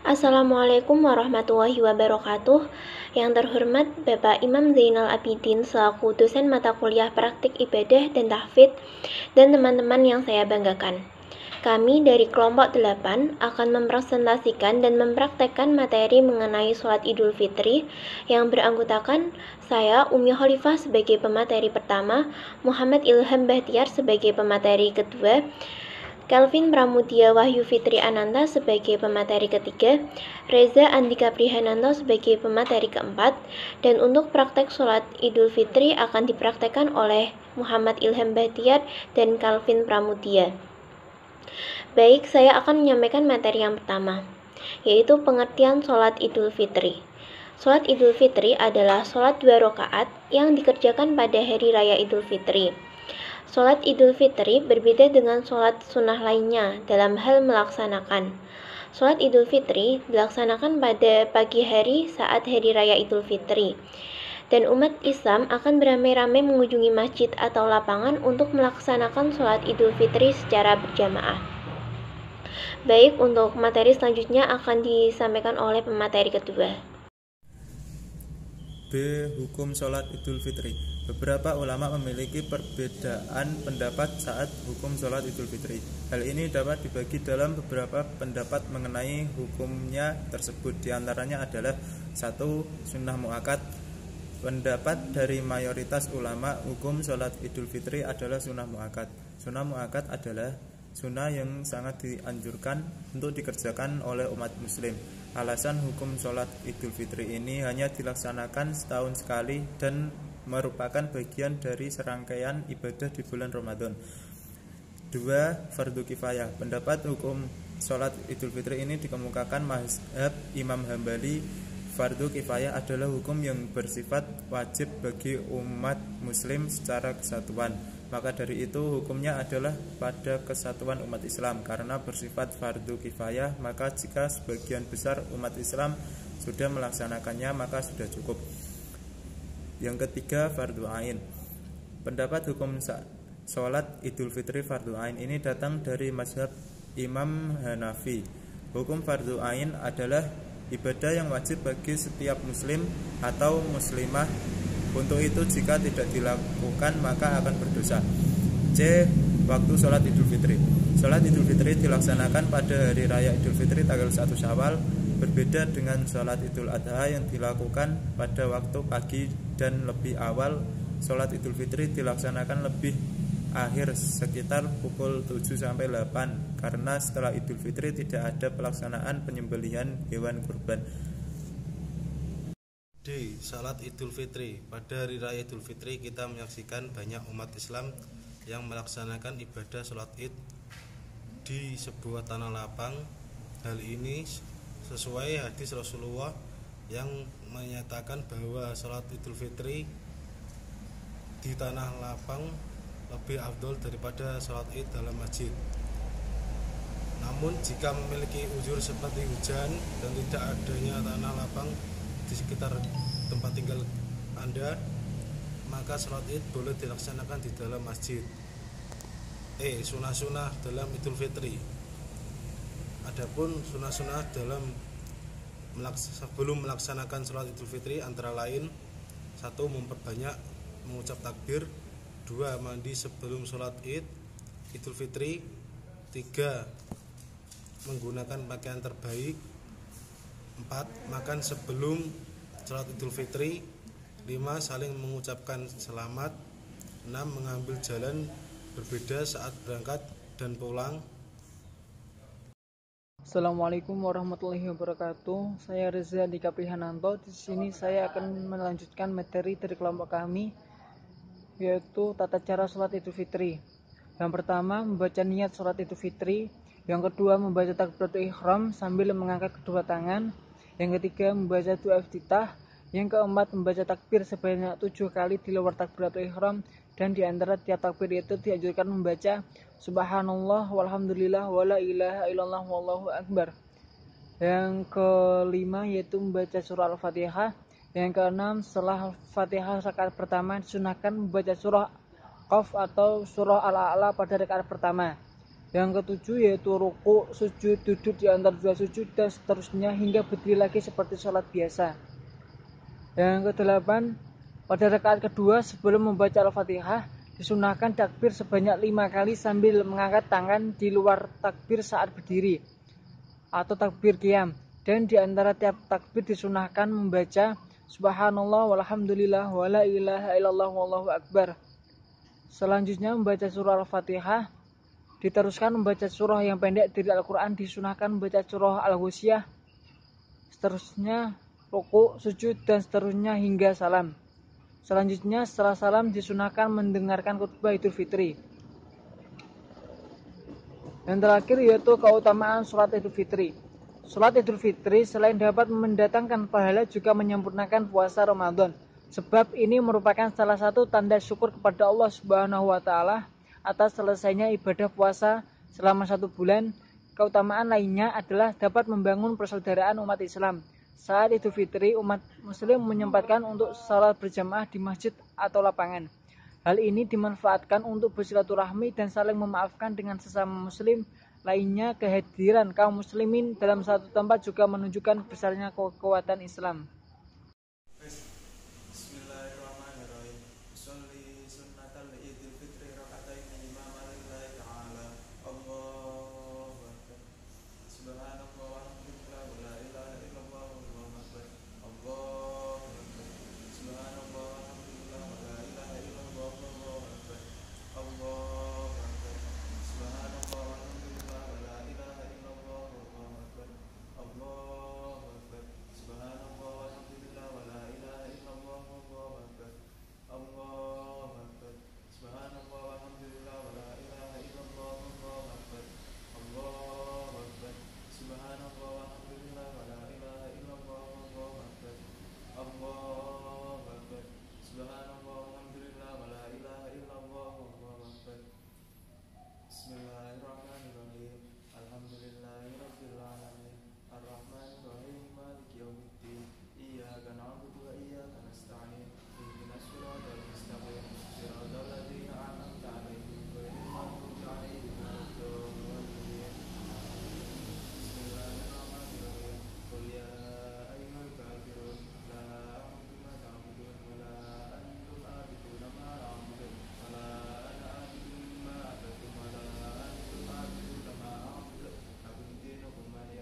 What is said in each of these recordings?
Assalamualaikum warahmatullahi wabarakatuh. Yang terhormat Bapak Imam Zainal Abidin selaku dosen mata kuliah praktik ibadah dan tahfidz dan teman-teman yang saya banggakan. Kami dari kelompok 8 akan mempresentasikan dan mempraktekkan materi mengenai sholat Idul Fitri yang beranggotakan saya Umi Khalifah sebagai pemateri pertama, Muhammad Ilham Bahtiar sebagai pemateri kedua, Kelvin Pramudia Wahyu Fitri Ananta sebagai pemateri ketiga, Reza Andika Prihananto sebagai pemateri keempat, dan untuk praktek sholat Idul Fitri akan dipraktekkan oleh Muhammad Ilham Bahtiar dan Kelvin Pramudia. Baik, saya akan menyampaikan materi yang pertama, yaitu pengertian sholat Idul Fitri. Sholat Idul Fitri adalah sholat 2 rakaat yang dikerjakan pada hari raya Idul Fitri. Sholat Idul Fitri berbeda dengan sholat sunnah lainnya dalam hal melaksanakan. Sholat Idul Fitri dilaksanakan pada pagi hari saat hari raya Idul Fitri. Dan umat Islam akan beramai-ramai mengunjungi masjid atau lapangan untuk melaksanakan sholat Idul Fitri secara berjamaah. Baik, untuk materi selanjutnya akan disampaikan oleh pemateri kedua. B. Hukum sholat Idul Fitri. Beberapa ulama memiliki perbedaan pendapat saat hukum sholat Idul Fitri. Hal ini dapat dibagi dalam beberapa pendapat mengenai hukumnya tersebut. Di antaranya adalah 1. Sunnah mu'akkad. Pendapat dari mayoritas ulama, hukum sholat Idul Fitri adalah sunnah mu'akkad. Sunnah mu'akkad adalah sunnah yang sangat dianjurkan untuk dikerjakan oleh umat muslim. Alasan hukum sholat Idul Fitri ini hanya dilaksanakan setahun sekali dan merupakan bagian dari serangkaian ibadah di bulan Ramadan. 2. Fardu kifayah. Pendapat hukum sholat Idul Fitri ini dikemukakan mazhab Imam Hambali. Fardu kifayah adalah hukum yang bersifat wajib bagi umat muslim secara kesatuan. Maka dari itu hukumnya adalah pada kesatuan umat Islam. Karena bersifat fardu kifayah, maka jika sebagian besar umat Islam sudah melaksanakannya, maka sudah cukup. Yang ketiga, fardu ain. Pendapat hukum sholat Idul Fitri fardu ain ini datang dari mazhab Imam Hanafi. Hukum fardu ain adalah ibadah yang wajib bagi setiap muslim atau muslimah. Untuk itu jika tidak dilakukan maka akan berdosa. C. Waktu sholat Idul Fitri. Sholat Idul Fitri dilaksanakan pada hari raya Idul Fitri tanggal 1 Syawal. Berbeda dengan sholat Idul Adha yang dilakukan pada waktu pagi dan lebih awal. Sholat Idul Fitri dilaksanakan lebih akhir sekitar pukul 7-8 karena setelah Idul Fitri tidak ada pelaksanaan penyembelihan hewan kurban. D. Salat Idul Fitri. Pada hari raya Idul Fitri kita menyaksikan banyak umat Islam yang melaksanakan ibadah salat Id di sebuah tanah lapang. Hal ini sesuai hadis Rasulullah yang menyatakan bahwa salat Idul Fitri di tanah lapang lebih afdol daripada salat Id dalam masjid. Namun jika memiliki uzur seperti hujan dan tidak adanya tanah lapang di sekitar tempat tinggal Anda, maka sholat Id boleh dilaksanakan di dalam masjid. Sunah-sunah dalam Idul Fitri. Adapun sunah-sunah dalam sebelum melaksanakan sholat Idul Fitri antara lain: 1. Memperbanyak mengucap takbir. 2. Mandi sebelum sholat Id Idul Fitri. 3. Menggunakan pakaian terbaik. 4. Makan sebelum sholat Idul Fitri. 5. Saling mengucapkan selamat. 6. Mengambil jalan berbeda saat berangkat dan pulang. Assalamualaikum warahmatullahi wabarakatuh. Saya Reza Andika Prihananto. Di sini saya akan melanjutkan materi dari kelompok kami, yaitu tata cara sholat Idul Fitri. Yang pertama, membaca niat sholat Idul Fitri. Yang kedua, membaca takbiratul ihram sambil mengangkat kedua tangan. Yang ketiga, membaca doa iftitah. Yang keempat, membaca takbir sebanyak 7 kali di luar takbiratul ihram. Dan di antara tiap takbir itu dianjurkan membaca subhanallah walhamdulillah wala ilaha illallah wallahu akbar. Yang kelima yaitu membaca surah Al-Fatihah. Yang keenam, setelah Al-Fatihah rakaat pertama disunahkan membaca surah Qaf atau surah Al-A'la pada rakaat pertama. Yang ketujuh yaitu ruku, sujud, duduk di antara dua sujud dan seterusnya hingga berdiri lagi seperti sholat biasa. Yang kedelapan, pada rakaat kedua sebelum membaca Al-Fatihah disunahkan takbir sebanyak 5 kali sambil mengangkat tangan di luar takbir saat berdiri atau takbir qiyam, dan di antara tiap takbir disunahkan membaca Subhanallah walhamdulillah wala ilaha illallah wallahu akbar. Selanjutnya membaca surah Al-Fatihah, diteruskan membaca surah yang pendek dari Al-Quran, disunahkan membaca surah Al-Ghusyah, seterusnya ruku, sujud dan seterusnya hingga salam. Selanjutnya setelah salam disunahkan mendengarkan khutbah Idul Fitri. Yang terakhir yaitu keutamaan sholat Idul Fitri. Sholat Idul Fitri selain dapat mendatangkan pahala juga menyempurnakan puasa Ramadan, sebab ini merupakan salah satu tanda syukur kepada Allah Subhanahu wa Ta'ala atas selesainya ibadah puasa selama 1 bulan. Keutamaan lainnya adalah dapat membangun persaudaraan umat Islam. Saat Idul Fitri, umat Muslim menyempatkan untuk salat berjamaah di masjid atau lapangan. Hal ini dimanfaatkan untuk bersilaturahmi dan saling memaafkan dengan sesama Muslim lainnya. Kehadiran kaum Muslimin dalam satu tempat juga menunjukkan besarnya kekuatan Islam. Bismillahirrahmanirrahim. Sholli sunnatal Idul Fitri rakaatain imaman lillahi ta'ala. Allahu akbar. Subhanallah walhamdulillah wala ilaha illallah wallahu akbar. Allahu akbar. Subhanallah walhamdulillah wala ilaha illallah wallahu akbar. Allahu akbar. Subhanallah walhamdulillah wala ilaha illallah wallahu akbar. Allahu akbar. Subhanallah walhamdulillah wala ilaha illallah wallahu akbar. Allahu akbar. Subhanallah walhamdulillah wala ilaha illallah wallahu akbar. Allahu akbar. Subhanallah walhamdulillah wala ilaha illallah wallahu akbar. Allahu akbar. Subhanallah walhamdulillah wala ilaha illallah wallahu akbar. Bismillahirrahmanirrahim. Alhamdulillahirabbil alamin. Arrahmanirrahim. Maliki yaumiddin. Iyyaka na'budu wa iyyaka nasta'in. Ihdinas siratal mustaqim. Siratal ladzina an'amta 'alaihim ghairil maghdubi 'alaihim waladdallin. Bismillahirrahmanirrahim. Qul ya ayyuhal kafirun la a'budu ma ta'budun wa la antum 'abiduna ma a'budu wa la ana 'abidun ma 'abadtum wa la antum 'abiduna ma a'budu. Lakum dinukum waliya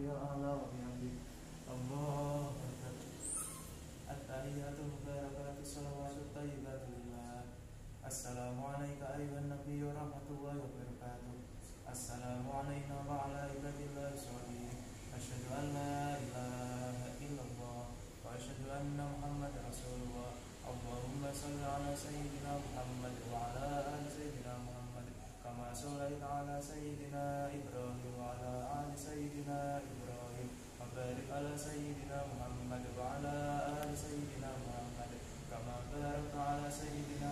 rabbiyal a'la wa bihamdihi. Allahu akbar. At-tahiyyatu mubarakatuh shalawatu thayyibatu lillah. Assalamu alayka ayyuhan nabiyyu wa rahmatullahi wa barakatuh. Assalamu alayna wa ala ibadillahi sholihin. Asyhadu an la ilaha illallah wa asyhadu anna Muhammadar Rasulullah. Allahumma shalli ala sayyidina Muhammad wa ala ali sayyidina Muhammad kama shallaita ala sayyidina Ibrahim wa ala ali sayyidina Ibrahim wa barik ala sayyidina Muhammad wa ala ali sayyidina Muhammad kama barakta ala sayyidina